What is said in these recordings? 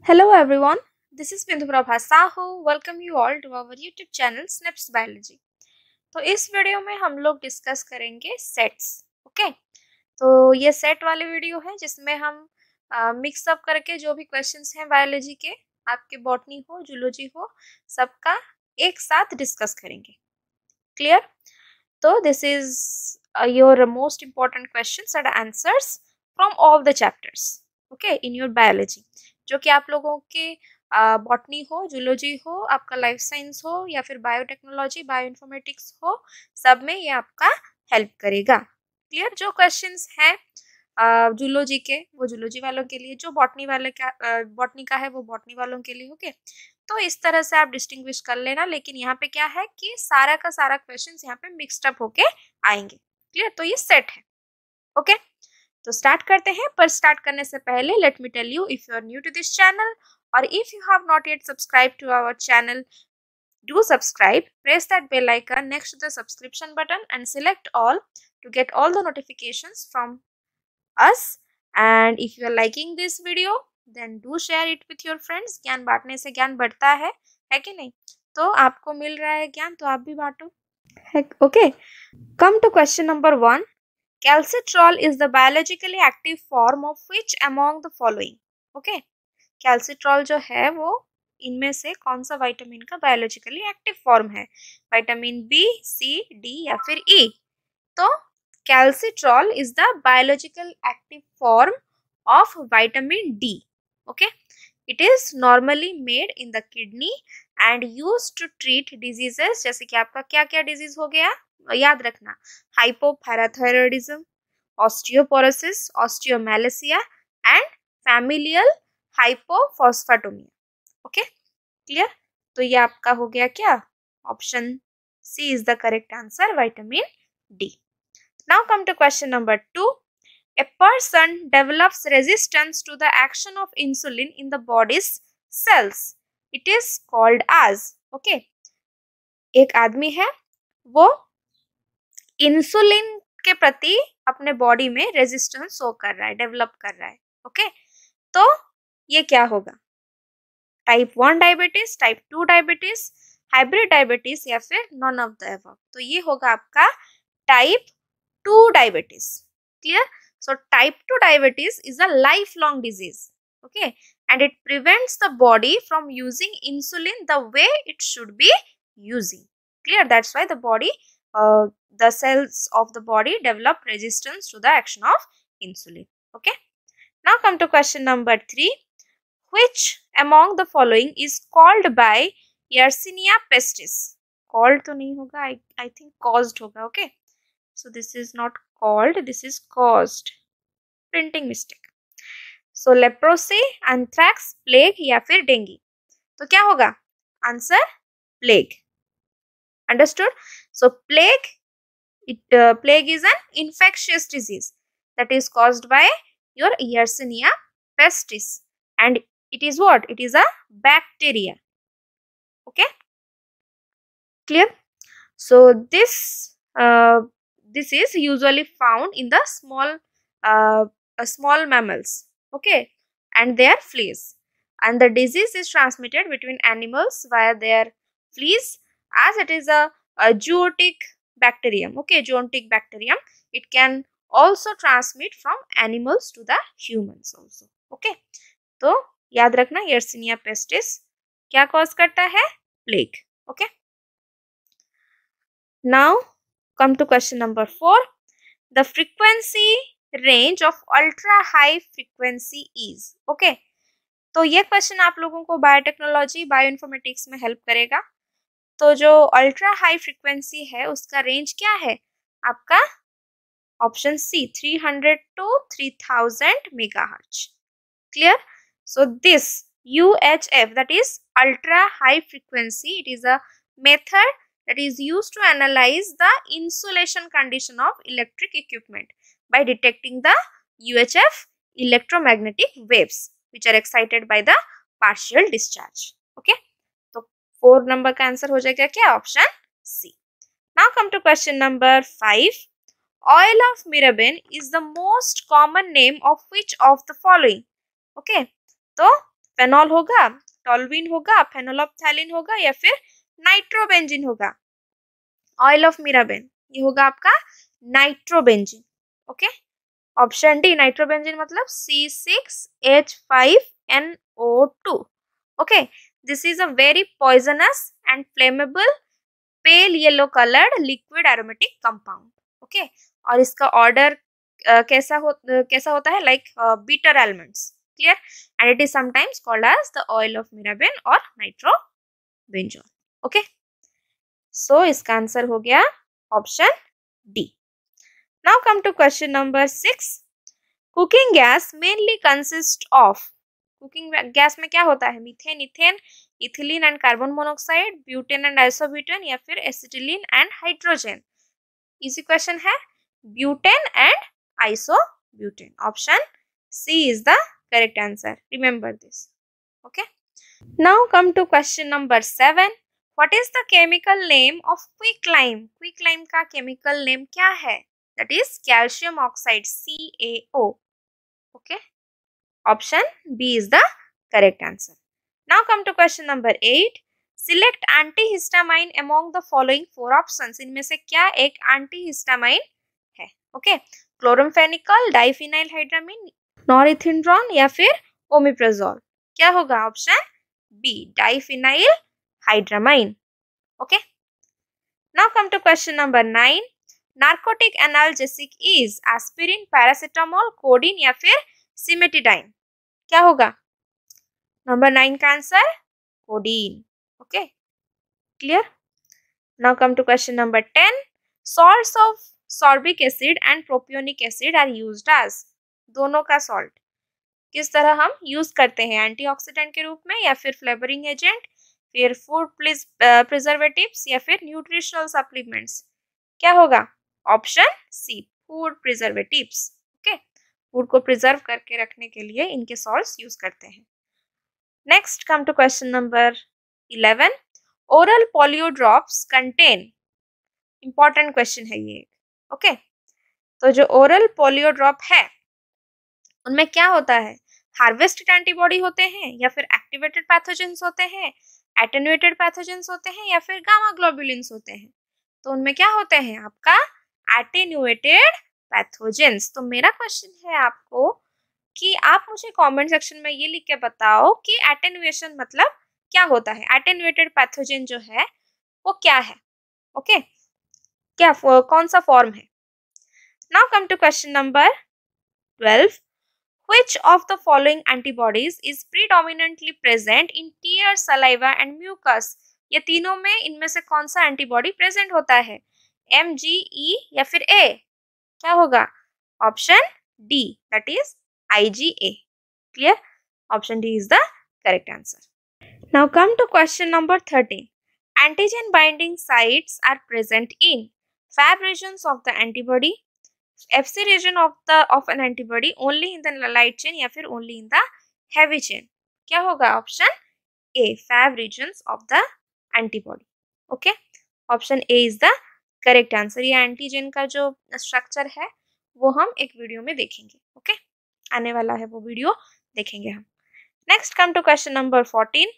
Hello everyone, this is Bindu Prabha Sahu. Welcome you all to our YouTube channel Snips Biology. तो इस video में हम लोग discuss करेंगे सेट्स. ओके, तो ये सेट वाले वीडियो है जिसमें हम मिक्सअप करके जो भी क्वेश्चंस हैं बायोलॉजी के, आपके बॉटनी हो, जूलॉजी हो, सबका एक साथ डिस्कस करेंगे. क्लियर? तो this is your most important questions and answers from all the chapters okay in your biology, जो कि आप लोगों के बॉटनी हो, जूलॉजी हो, आपका लाइफ साइंस हो या फिर बायोटेक्नोलॉजी, बायोइन्फॉर्मेटिक्स हो, सब में ये आपका हेल्प करेगा. क्लियर? जो क्वेश्चंस हैं जूलॉजी के वो जूलॉजी वालों के लिए, जो बॉटनी वाले का बॉटनी का है वो बॉटनी वालों के लिए. ओके, तो इस तरह से आप डिस्टिंग्विश कर लेना. लेकिन यहाँ पे क्या है कि सारा का सारा क्वेश्चंस यहाँ पे मिक्स्ड अप होके आएंगे. क्लियर? तो ये सेट है. ओके, तो स्टार्ट करते हैं. पर स्टार्ट करने से पहले let me tell you, if you are new to this channel और if you have not yet subscribe to our channel, do subscribe, press that bell icon next to the subscription button and select all to get all the notifications from us. And if you are liking this video then do share it with your friends. ज्ञान बांटने से ज्ञान बढ़ता है कि नहीं? तो आपको मिल रहा है ज्ञान तो आप भी बांटो. Okay, come to question number 1. Calcitrol is the biologically active form of which among the following? Okay, calcitriol जो है वो इनमें से कौन सा विटामिन का बायोलॉजिकली एक्टिव फॉर्म है? विटामिन बी, सी, डी या फिर ई? तो calcitriol is the biological active form of vitamin D. Okay, it is normally made in the kidney and used to treat diseases. जैसे कि आपका क्या क्या डिजीज हो गया याद रखना: hypoparathyroidism, osteoporosis, osteomalacia and familial hypophosphatemia. Okay, clear? तो ये आपका हो गया क्या? Option C is the correct answer, vitamin D. Now come to question number 2. A person develops resistance to the action of insulin in the body's cells. It is called as. Okay, एक आदमी है, वो insulin के प्रति अपने body में resistance show कर रहा है, डेवलप कर रहा है. ओके, तो ये क्या होगा? Type 1 diabetes, type 2 diabetes, hybrid diabetes या फिर नॉन ऑफ द अबव? तो ये होगा आपका type 2 diabetes. Clear? So type 2 diabetes is a life long disease. Okay, and it prevents the body from using insulin the way it should be using. Clear? That's why the body the cells of the body develop resistance to the action of insulin. Okay, now come to question number 3. Which among the following is called by Yersinia pestis? Called तो नहीं होगा, I think caused होगा. Okay, so this is not called, this is caused. Printing mistake. So leprosy, anthrax, plague या फिर dengue? तो क्या होगा answer? plague. Understood? So plague, plague is an infectious disease that is caused by your Yersinia pestis, and it is what? It is a bacteria. Okay, clear? So this is usually found in the small mammals. Okay, and their fleas, and the disease is transmitted between animals via their fleas, as it is a zoonotic bacterium. Okay, zoonotic bacterium. It can also transmit from animals to the humans also. Okay, तो याद रखना Yersinia pestis क्या cause करता है? Plague. Okay, now come to question number 4. The frequency range of ultra high frequency is. Okay, तो ये question आप लोगों को बायोटेक्नोलॉजी, बायोइन्फॉर्मेटिक्स में हेल्प करेगा. तो जो अल्ट्रा हाई फ्रीक्वेंसी है उसका रेंज क्या है आपका? Option C, 300 to 3000 megahertz. Clear? So this UHF, that is ultra high frequency, it is a method that is used to analyze the insulation condition of electric equipment by detecting the UHF electromagnetic waves which are excited by the partial discharge. Okay, तो 4 number का answer हो जाएगा क्या? Option C. Now come to question number 5. Oil of Mirabin is the most common name of which of the following? Okay, तो phenol होगा, toluene होगा, फेनोल्फथैलीन होगा या फिर नाइट्रोबेंजीन होगा। ऑयल ऑफ मिराबेन ये होगा आपका nitrobenzene. Okay, option D nitrobenzene मतलब C6H5NO2। Okay, this is a very poisonous and flammable pale yellow coloured liquid aromatic compound. Okay, और इसका ऑर्डर कैसा होता है, like bitter elements. Clear, and it is sometimes called as the oil of mirbane or nitrobenzol. Okay, so इसका answer हो गया option D. Now come to question number 6। Cooking gas mainly consist of, cooking gas में क्या होता है, methane, ethane, ethylene and carbon monoxide, butane and isobutane या फिर acetylene and hydrogen. Easy question है, butane and isobutane. Option C is the correct answer, remember this. Okay, now come to question number 7। What is the chemical name of quicklime? Quicklime का chemical name क्या है? That is calcium oxide, CaO। Okay, option B is the correct answer. Now come to question number 8। Select antihistamine among the following 4 options. इनमें से क्या एक antihistamine है? Okay, क्लोरमफेनिकल, diphenyl हाइड्रामीन, नॉरइथिंड्रोन या फिर ओमिप्राजोल। क्या होगा? Option B, diphenhydramine. Okay, now come to question number 9। Narcotic analgesic is aspirin, paracetamol, codeine या फिर सिमेटिडाइन। क्या होगा? नंबर 9 का answer codeine. Okay, clear. Now come to question number 10। Salts of sorbic acid and propionic acid are used as. दोनों का salt किस तरह हम यूज करते हैं, एंटीऑक्सीडेंट के रूप में या फिर फ्लेवरिंग एजेंट, फिर फूड प्रिजर्वेटिव्स या फिर न्यूट्रिशनल सप्लीमेंट्स। क्या होगा? Option C, food preservatives. Okay, food को प्रिजर्व करके रखने के लिए इनके सॉल्ट्स यूज करते हैं। Next come to question number 11। Oral polio drops contain, important question है ये। ओके, तो जो ओरल पोलियो ड्रॉप है उनमें क्या होता है? हार्वेस्टेड एंटीबॉडी होते हैं या फिर एक्टिवेटेड पैथोजेंस होते हैं, एटेन्यूएटेड पैथोजेंस होते हैं या फिर गामा ग्लोबुलिन्स होते हैं। तो उनमें क्या होते हैं? आपका एटेन्यूएटेड पैथोजेंस। तो मेरा क्वेश्चन है आपको कि आप मुझे कमेंट सेक्शन में ये लिख के बताओ कि एटेन्यूएशन मतलब क्या होता है, एटेन्यूएटेड पैथोजेन जो है वो क्या है। ओके, क्या कौन सा फॉर्म है? Now come to question number 12। Which of the following antibodies is predominantly present in tear, saliva and mucus? ये तीनों में इनमें से कौन सा एंटीबॉडी प्रेजेंट होता है? M, G, E या फिर A? क्या होगा? Option D, that is IgA. Clear? Option D is the correct answer. Now come to question number 13. Antigen binding sites are present in Fab regions of the antibody, FC region of an antibody, only in the light chain या फिर only in the heavy chain. क्या होगा? Option A, Fab regions of the antibody. Okay, option A is the correct answer. ये antigen का जो structure है वो हम एक वीडियो में देखेंगे। ओके, आने वाला है वो वीडियो, देखेंगे हम। Next come to question number 14.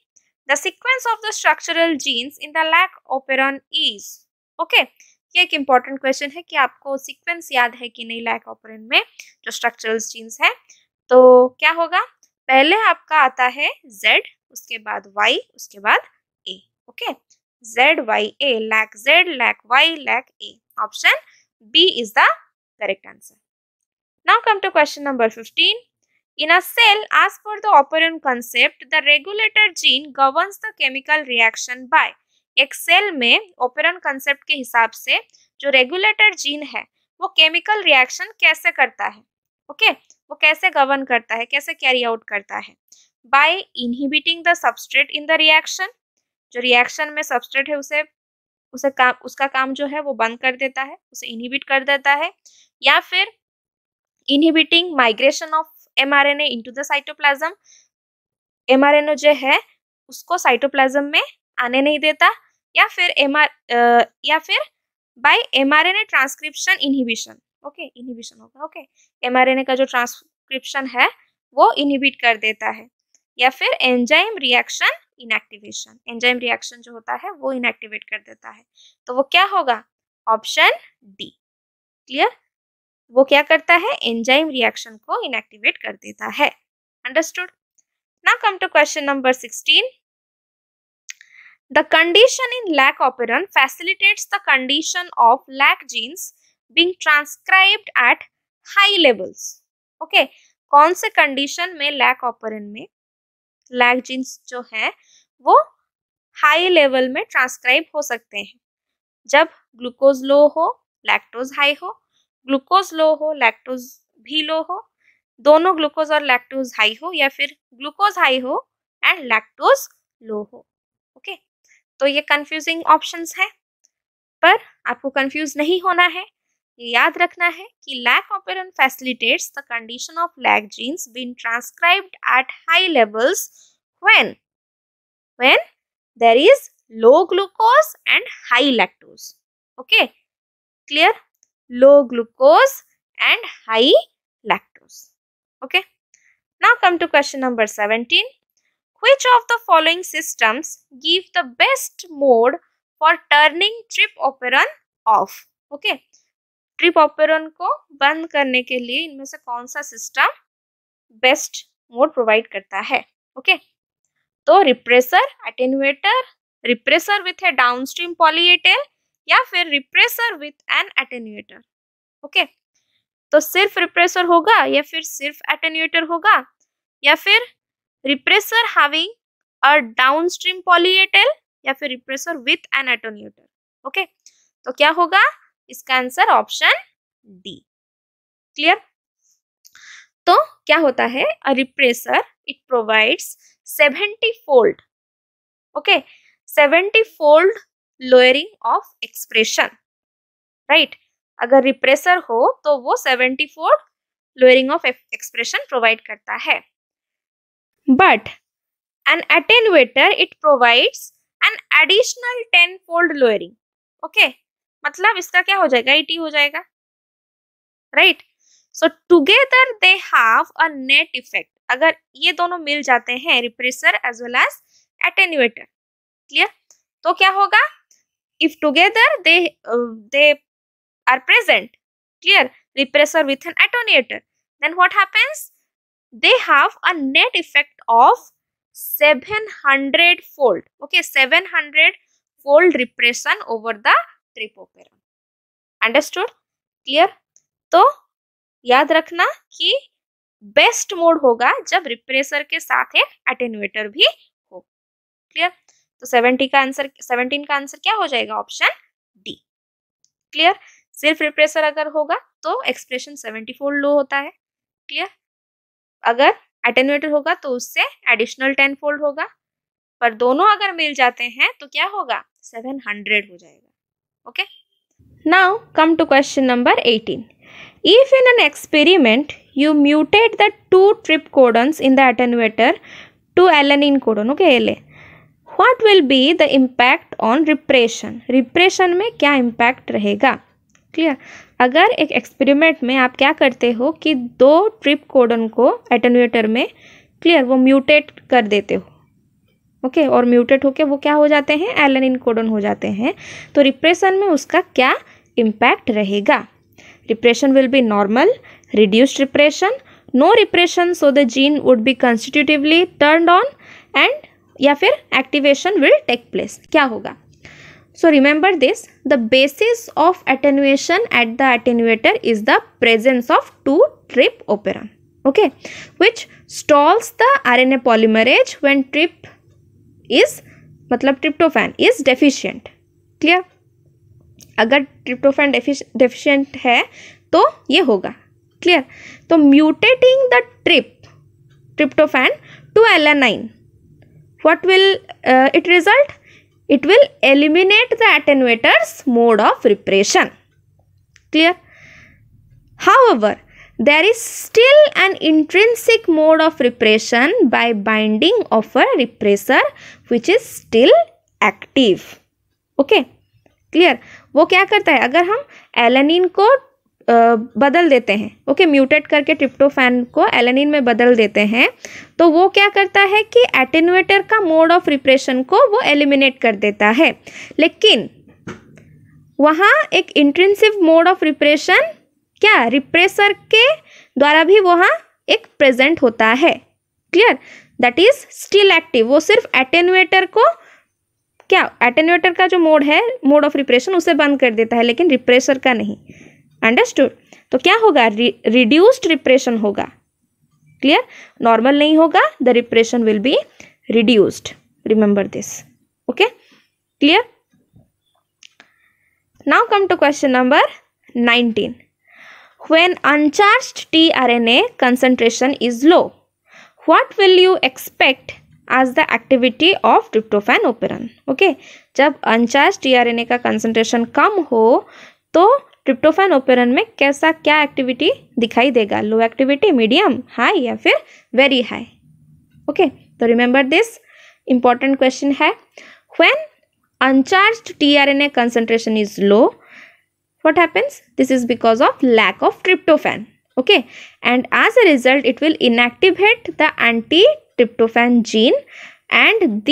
The sequence of the structural genes in the lac operon is. Okay, ये एक इम्पॉर्टेंट क्वेश्चन है कि आपको सीक्वेंस याद है कि नहीं लैक ऑपरेन में जो स्ट्रक्चरल जीन्स है। तो क्या होगा? पहले आपका आता है Z, उसके बाद Y, उसके बाद A। Okay, ZYA, lac Z, lac Y, lac A। Option B is the correct answer. Now come to question number 15. In a cell, as per the operand concept, the regulator gene governs the chemical reaction by. एक cell में operon concept के हिसाब से जो regulator gene है वो chemical reaction कैसे करता है? ओके, वो कैसे गवर्न करता है, कैसे कैरी आउट करता है? By inhibiting the substrate in the reaction. जो रिएक्शन में सबस्ट्रेट है उसका काम जो है वो बंद कर देता है, उसे इनहिबिट कर देता है, या फिर inhibiting migration of mRNA into the cytoplasm. mRNA जो है उसको साइटोप्लाज्म में आने नहीं देता, या फिर by mRNA transcription inhibition. Okay, inhibition होगा। ओके, mRNA का जो ट्रांसक्रिप्शन है वो इनहिबिट कर देता है, या फिर enzyme reaction inactivation. Enzyme reaction जो होता है वो इनएक्टिवेट कर देता है, तो वो क्या होगा? Option D. क्लियर? वो क्या करता है? एंजाइम रिएक्शन को इनएक्टिवेट कर देता है। Understood? Now come to question number 16. The condition in lac operon facilitates the condition of lac genes being transcribed at high levels. Okay, कौन से कंडीशन में लैक ऑपरेन में लैक जीन्स जो है वो हाई लेवल में ट्रांसक्राइब हो सकते हैं? जब ग्लूकोज लो हो, लैक्टोज हाई हो, ग्लूकोज लो हो, लैक्टोज भी लो हो, दोनों ग्लूकोज और लैक्टोज हाई हो, या फिर ग्लूकोज हाई हो एंड लैक्टोज लो हो। ओके, तो ये कंफ्यूजिंग ऑप्शंस है, पर आपको कंफ्यूज नहीं होना है। ये याद रखना है कि lac operon facilitates the condition of lac genes being transcribed at high levels when there is low glucose and high lactose. Okay, clear? Low glucose and high lactose. Okay, now come to question number 17. Which of the following systems give the best mode for turning trip operon off? Okay, trip operon को बंद करने के लिए इनमें से कौन सा system best mode provide करता है? ओके, तो repressor, attenuator, repressor with a downstream poly A tail, या फिर repressor with an attenuator. Okay, तो सिर्फ रिप्रेसर होगा या फिर सिर्फ एटेन्यूएटर होगा, या फिर repressor having a downstream poly A tail, या फिर repressor with an attenuator. Okay, तो क्या होगा इसका आंसर? Option D. क्लियर? तो क्या होता है? A repressor it provides 70-fold, okay, 70-fold lowering of expression, right? अगर रिप्रेसर हो तो वो 70-fold lowering of expression provide करता है, but an attenuator it provides an additional 10-fold lowering. Okay, मतलब इसका क्या हो जाएगा? 80 हो जाएगा, right? So together they have a net effect. अगर ये दोनों मिल जाते हैं, repressor as well as attenuator, clear? तो क्या होगा? If together they are present, clear, repressor with an attenuator, then what happens? They have a net effect of 700-fold, okay, 700-fold repression over the trip operon. Understood? Clear? तो याद रखना कि best mode होगा जब repressor के साथ एक attenuator भी हो। क्लियर? तो 17 का आंसर क्या हो जाएगा? Option D. क्लियर? सिर्फ रिप्रेसर अगर होगा तो एक्सप्रेशन 70-fold लो होता है। क्लियर? अगर एटेन्यूएटर होगा तो उससे एडिशनल 10-fold होगा, पर दोनों अगर मिल जाते हैं तो क्या होगा? 700 हो जाएगा। Okay, now come to question number 18. If in an experiment you mutate the 2 trip codons in the attenuator to alanine codon, okay, LA, what will be the impact on repression? Repression में क्या impact रहेगा? Clear? अगर एक experiment में आप क्या करते हो कि 2 ट्रिप कोडन को एटेन्यूएटर में, क्लियर, वो म्यूटेट कर देते हो, ओके, और म्यूटेट होके वो क्या हो जाते हैं? एलानिन कोडन हो जाते हैं। तो रिप्रेशन में उसका क्या इम्पैक्ट रहेगा? Repression will be normal, reduced repression, no repression, so the gene would be constitutively turned on, and या फिर एक्टिवेशन विल टेक प्लेस। क्या होगा? So remember this, the basis of attenuation at the attenuator is the presence of 2 trp operon, okay, which stalls the RNA polymerase when tryptophan is deficient. Clear? अगर tryptophan deficient है तो ये होगा। Clear? तो mutating the tryptophan to alanine, what will it result? It will eliminate the attenuator's mode of repression. Clear? However, there is still an intrinsic mode of repression by binding of a repressor which is still active. Okay? Clear? वो क्या करता है? अगर हम alanine को बदल देते हैं, ओके, म्यूटेट करके ट्रिप्टोफैन को एलेनिन में बदल देते हैं, तो वो क्या करता है कि एटेन्यूएटर का मोड ऑफ रिप्रेशन को वो एलिमिनेट कर देता है। लेकिन वहाँ एक इंट्रिंसिक मोड ऑफ रिप्रेशन क्या रिप्रेसर के द्वारा भी वहाँ एक प्रेजेंट होता है। Clear? That is still active. वो सिर्फ एटेन्यूएटर को क्या, एटेन्यूएटर का जो मोड है, मोड ऑफ रिप्रेशन, उसे बंद कर देता है, लेकिन रिप्रेसर का नहीं। अंडरस्टूड? तो क्या होगा, रिड्यूस्ड रिप्रेशन होगा। क्लियर? नॉर्मल नहीं होगा, the repression will be reduced, remember this. Okay, clear? Now come to question number 19. When uncharged tRNA concentration is low, what will you expect as the activity of tryptophan operon? Okay, जब अनचार्ज tRNA का concentration कम हो तो tryptophan operon में कैसा, क्या activity दिखाई देगा? लो activity, medium, high या फिर वेरी हाई। ओके, तो रिमेंबर दिस इंपॉर्टेंट क्वेश्चन है। When uncharged tRNA concentration is low, what happens? This is because of lack of tryptophan. Okay, and as a result it will inactivate the anti-tryptophan gene, and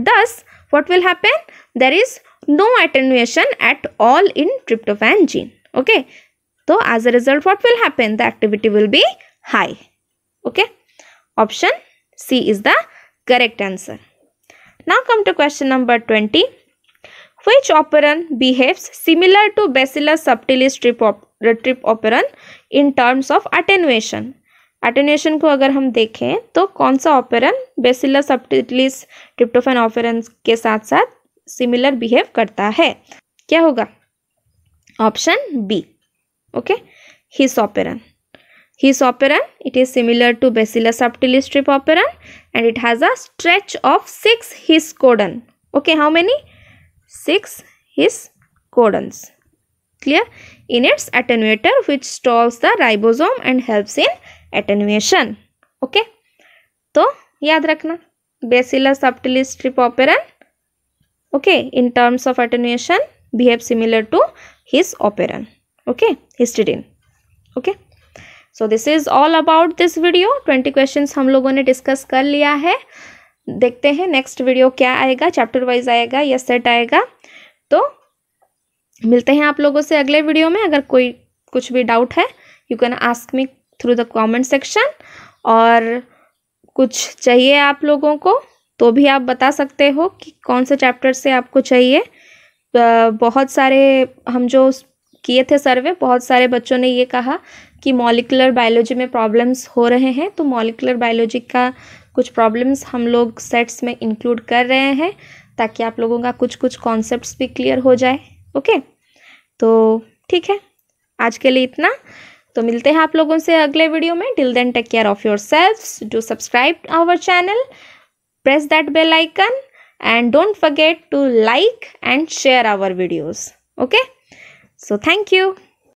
thus what will happen? There is no attenuation at all in tryptophan gene. Okay, so as a result what will happen? The activity will be high. Okay, option C is the correct answer. Now come to question number 20. Which operon behaves similar to Bacillus subtilis trip operon in terms of attenuation? Attenuation को अगर हम देखें तो कौन सा ऑपेरन Bacillus subtilis tryptophan operon के साथ साथ सिमिलर बिहेव करता है? क्या होगा? Option B. Okay, his operon. His operon, it is similar to Bacillus subtilis strip operon, and it has a stretch of 6 his codon. Okay, how many? 6 his codons. Clear? In its attenuator, which stalls the ribosome and helps in attenuation. Okay, तो याद रखना Bacillus subtilis strip operon, okay, in terms of attenuation behave similar to his operon. Okay, histidine. Okay, so this is all about this video. 20 questions हम लोगों ने discuss कर लिया है। देखते हैं नेक्स्ट वीडियो क्या आएगा, चैप्टर वाइज आएगा या सेट आएगा। तो मिलते हैं आप लोगों से अगले वीडियो में। अगर कोई कुछ भी डाउट है you can ask me through the comment section, और कुछ चाहिए आप लोगों को तो भी आप बता सकते हो कि कौन से चैप्टर से आपको चाहिए। बहुत सारे हम जो किए थे सर्वे, बहुत सारे बच्चों ने ये कहा कि मॉलिक्यूलर बायोलॉजी में प्रॉब्लम्स हो रहे हैं, तो मॉलिक्यूलर बायोलॉजी का कुछ प्रॉब्लम्स हम लोग सेट्स में इंक्लूड कर रहे हैं ताकि आप लोगों का कुछ कॉन्सेप्ट्स भी क्लियर हो जाए। ओके, तो ठीक है, आज के लिए इतना। तो मिलते हैं आप लोगों से अगले वीडियो में। Till then take care of yourselves, do subscribe our channel, press that bell icon, and don't forget to like and share our videos. Okay, so thank you.